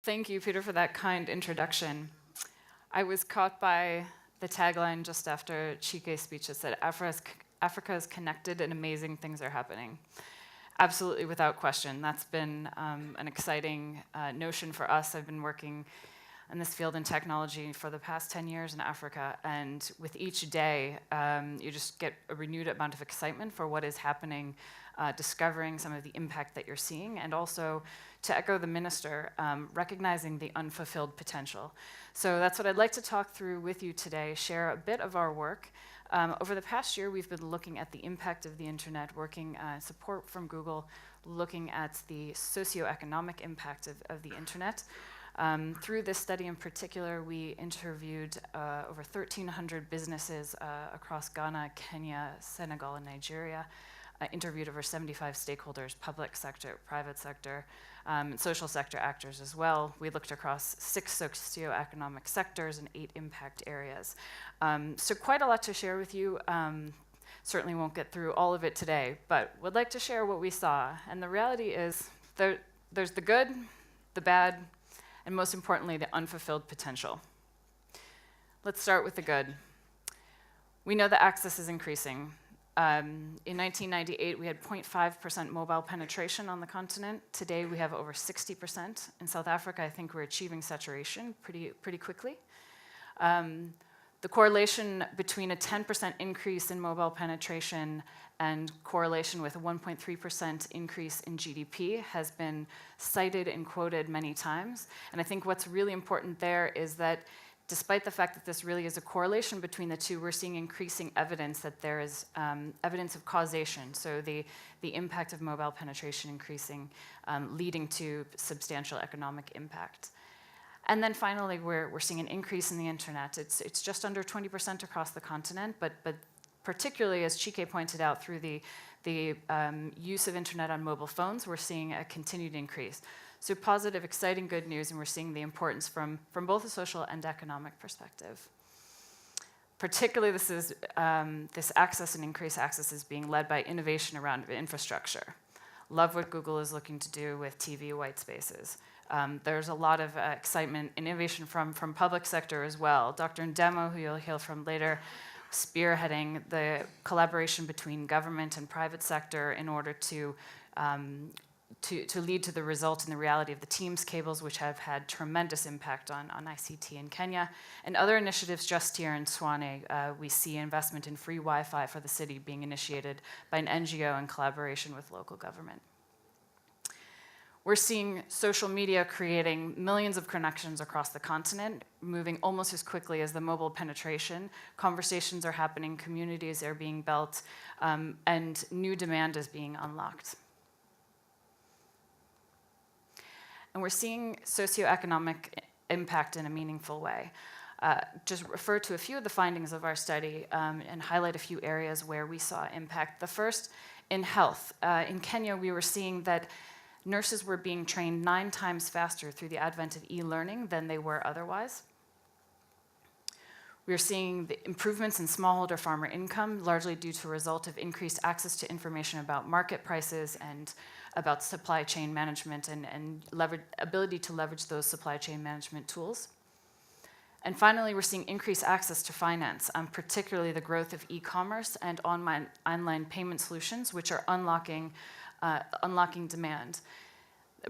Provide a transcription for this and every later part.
Thank you, Peter, for that kind introduction. I was caught by the tagline just after Chike's speech that said, Africa is connected and amazing things are happening. Absolutely, without question. That's been an exciting notion for us. I've been working in this field in technology for the past 10 years in Africa, and with each day, you just get a renewed amount of excitement for what is happening, discovering some of the impact that you're seeing, and also, to echo the minister, recognizing the unfulfilled potential. So that's what I'd like to talk through with you today, share a bit of our work. Over the past year, we've been looking at the impact of the internet, working support from Google, looking at the socioeconomic impact of the internet. Through this study in particular, we interviewed over 1,300 businesses across Ghana, Kenya, Senegal, and Nigeria. Interviewed over 75 stakeholders, public sector, private sector, social sector actors as well. We looked across 6 socioeconomic sectors and 8 impact areas. So quite a lot to share with you. Certainly won't get through all of it today, but would like to share what we saw. And the reality is there's the good, the bad, and most importantly, the unfulfilled potential. Let's start with the good. We know that access is increasing. In 1998, we had 0.5% mobile penetration on the continent. Today, we have over 60%. In South Africa, I think we're achieving saturation pretty quickly. The correlation between a 10% increase in mobile penetration and correlation with a 1.3% increase in GDP has been cited and quoted many times. And I think what's really important there is that despite the fact that this really is a correlation between the two, we're seeing increasing evidence that there is evidence of causation, so the impact of mobile penetration increasing, leading to substantial economic impact. And then finally, we're seeing an increase in the internet. It's just under 20% across the continent, but particularly, as Chike pointed out, through the use of internet on mobile phones, we're seeing a continued increase. So positive, exciting, good news, and we're seeing the importance from both a social and economic perspective. Particularly, this access and increased access is being led by innovation around infrastructure. Love what Google is looking to do with TV white spaces. There's a lot of excitement, innovation from public sector as well. Dr. Ndemo, who you'll hear from later, spearheading the collaboration between government and private sector in order to lead to the result and the reality of the Teams cables, which have had tremendous impact on ICT in Kenya. And other initiatives just here in Swane, we see investment in free Wi-Fi for the city being initiated by an NGO in collaboration with local government. We're seeing social media creating millions of connections across the continent, moving almost as quickly as the mobile penetration. Conversations are happening, communities are being built, and new demand is being unlocked. And we're seeing socioeconomic impact in a meaningful way. Just refer to a few of the findings of our study and highlight a few areas where we saw impact. The first, in health. In Kenya, we were seeing that nurses were being trained 9 times faster through the advent of e-learning than they were otherwise. We are seeing the improvements in smallholder farmer income, largely due to a result of increased access to information about market prices and about supply chain management and ability to leverage those supply chain management tools. And finally, we're seeing increased access to finance, particularly the growth of e-commerce and online payment solutions, which are unlocking demand.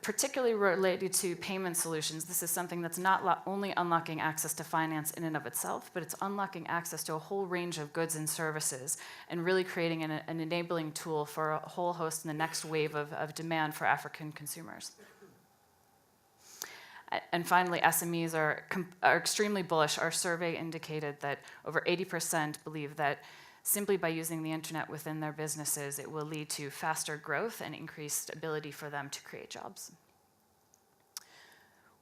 Particularly related to payment solutions, this is something that's not only unlocking access to finance in and of itself, but it's unlocking access to a whole range of goods and services and really creating an enabling tool for a whole host in the next wave of demand for African consumers. And finally, SMEs are extremely bullish. Our survey indicated that over 80% believe that simply by using the internet within their businesses, it will lead to faster growth and increased ability for them to create jobs.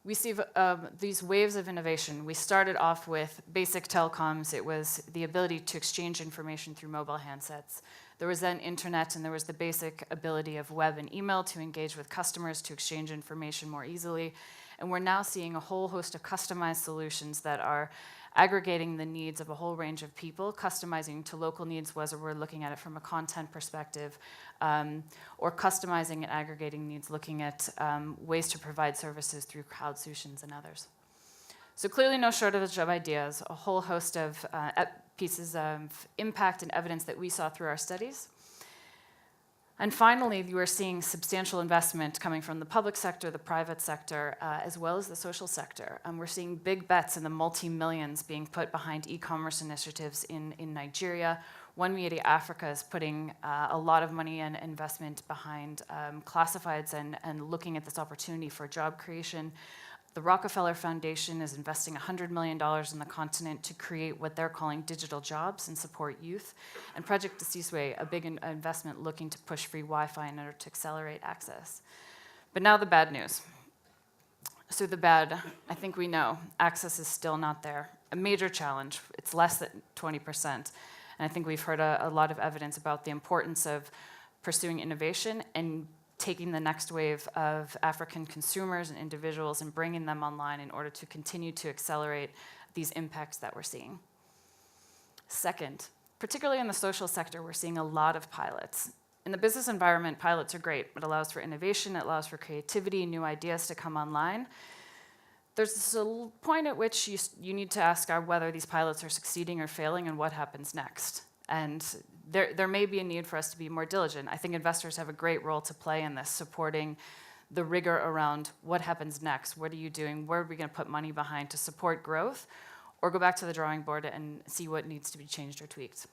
We see these waves of innovation. We started off with basic telecoms. It was the ability to exchange information through mobile handsets. There was then internet, and there was the basic ability of web and email to engage with customers, to exchange information more easily. And we're now seeing a whole host of customized solutions that are aggregating the needs of a whole range of people, customizing to local needs, whether we're looking at it from a content perspective, or customizing and aggregating needs, looking at ways to provide services through crowd solutions and others. So clearly no shortage of ideas, a whole host of pieces of impact and evidence that we saw through our studies. And finally, you are seeing substantial investment coming from the public sector, the private sector, as well as the social sector. We're seeing big bets in the multi-millions being put behind e-commerce initiatives in Nigeria. One Media Africa is putting a lot of money and investment behind classifieds and looking at this opportunity for job creation. The Rockefeller Foundation is investing $100 million in the continent to create what they're calling digital jobs and support youth. And Project Desiswe, a big investment looking to push free Wi-Fi in order to accelerate access. But now the bad news. So the bad, I think we know, access is still not there. A major challenge. It's less than 20%. And I think we've heard a lot of evidence about the importance of pursuing innovation and taking the next wave of African consumers and individuals and bringing them online in order to continue to accelerate these impacts that we're seeing. Second, particularly in the social sector, we're seeing a lot of pilots. In the business environment, pilots are great. It allows for innovation, it allows for creativity, new ideas to come online. There's a point at which you need to ask whether these pilots are succeeding or failing and what happens next. And there may be a need for us to be more diligent. I think investors have a great role to play in this, supporting the rigor around what happens next, what are you doing, where are we going to put money behind to support growth, or go back to the drawing board and see what needs to be changed or tweaked.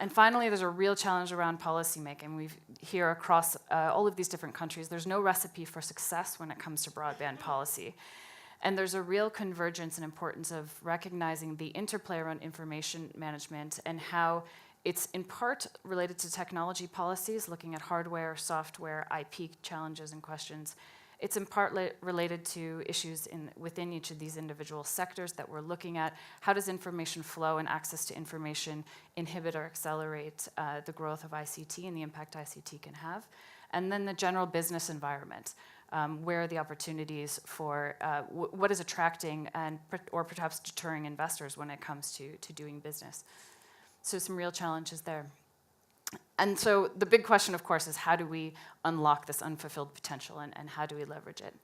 And finally, there's a real challenge around policymaking. We hear across all of these different countries, there's no recipe for success when it comes to broadband policy. And there's a real convergence and importance of recognizing the interplay around information management and how it's in part related to technology policies, looking at hardware, software, IP challenges and questions. It's in part related to issues within each of these individual sectors that we're looking at. How does information flow and access to information inhibit or accelerate the growth of ICT and the impact ICT can have? And then the general business environment. Where are the opportunities for what is attracting or perhaps deterring investors when it comes to doing business? So some real challenges there. And so the big question, of course, is how do we unlock this unfulfilled potential and how do we leverage it?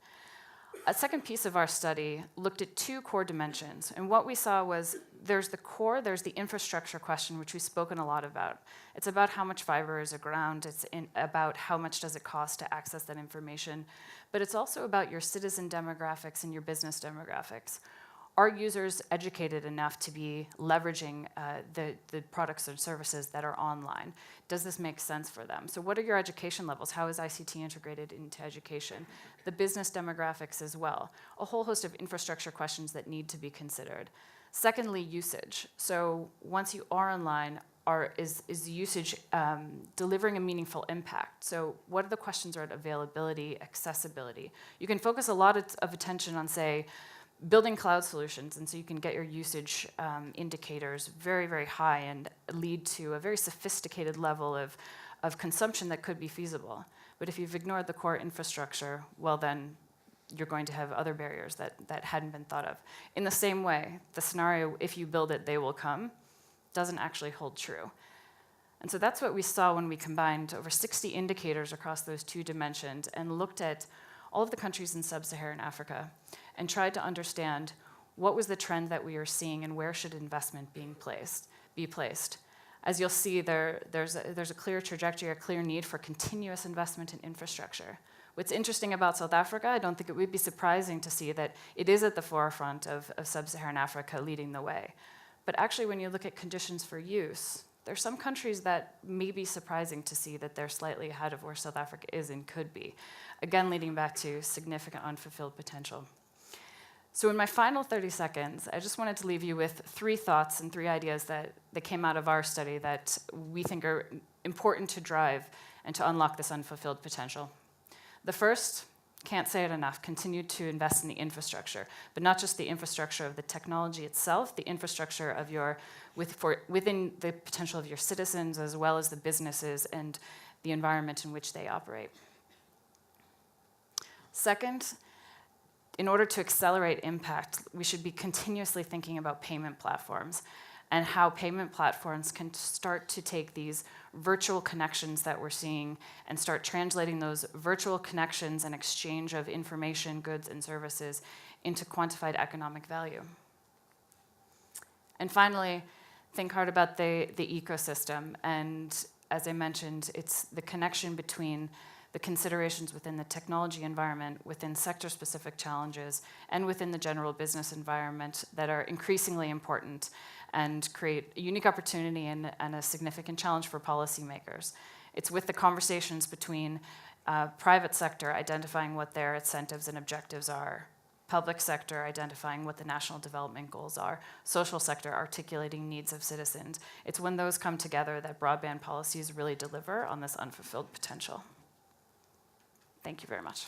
A second piece of our study looked at two core dimensions. And what we saw was there's the core, there's the infrastructure question, which we've spoken a lot about. It's about how much fiber is around. It's about how much does it cost to access that information. But it's also about your citizen demographics and your business demographics. Are users educated enough to be leveraging the products and services that are online? Does this make sense for them? So what are your education levels? How is ICT integrated into education? The business demographics as well. A whole host of infrastructure questions that need to be considered. Secondly, usage. So once you are online, is usage delivering a meaningful impact? So what are the questions around availability, accessibility? You can focus a lot of attention on, say, building cloud solutions, and so you can get your usage indicators very, very high and lead to a very sophisticated level of consumption that could be feasible. But if you've ignored the core infrastructure, well then you're going to have other barriers that hadn't been thought of. In the same way, the scenario, if you build it, they will come, doesn't actually hold true. And so that's what we saw when we combined over 60 indicators across those two dimensions and looked at all of the countries in sub-Saharan Africa and tried to understand what was the trend that we were seeing and where should investment be placed. As you'll see, there's a clear trajectory, a clear need for continuous investment in infrastructure. What's interesting about South Africa, I don't think it would be surprising to see that it is at the forefront of sub-Saharan Africa leading the way. But actually, when you look at conditions for use, there's some countries that may be surprising to see that they're slightly ahead of where South Africa is and could be. Again, leading back to significant unfulfilled potential. So in my final 30 seconds, I just wanted to leave you with 3 thoughts and 3 ideas that came out of our study that we think are important to drive and to unlock this unfulfilled potential. The first, can't say it enough, continue to invest in the infrastructure, but not just the infrastructure of the technology itself, the infrastructure of within the potential of your citizens as well as the businesses and the environment in which they operate. Second, in order to accelerate impact, we should be continuously thinking about payment platforms and how payment platforms can start to take these virtual connections that we're seeing and start translating those virtual connections and exchange of information, goods, and services into quantified economic value. And finally, think hard about the ecosystem. And as I mentioned, it's the connection between the considerations within the technology environment, within sector-specific challenges, and within the general business environment that are increasingly important and create a unique opportunity and a significant challenge for policymakers. It's with the conversations between private sector identifying what their incentives and objectives are, public sector identifying what the national development goals are, social sector articulating needs of citizens. It's when those come together that broadband policies really deliver on this unfulfilled potential. Thank you very much.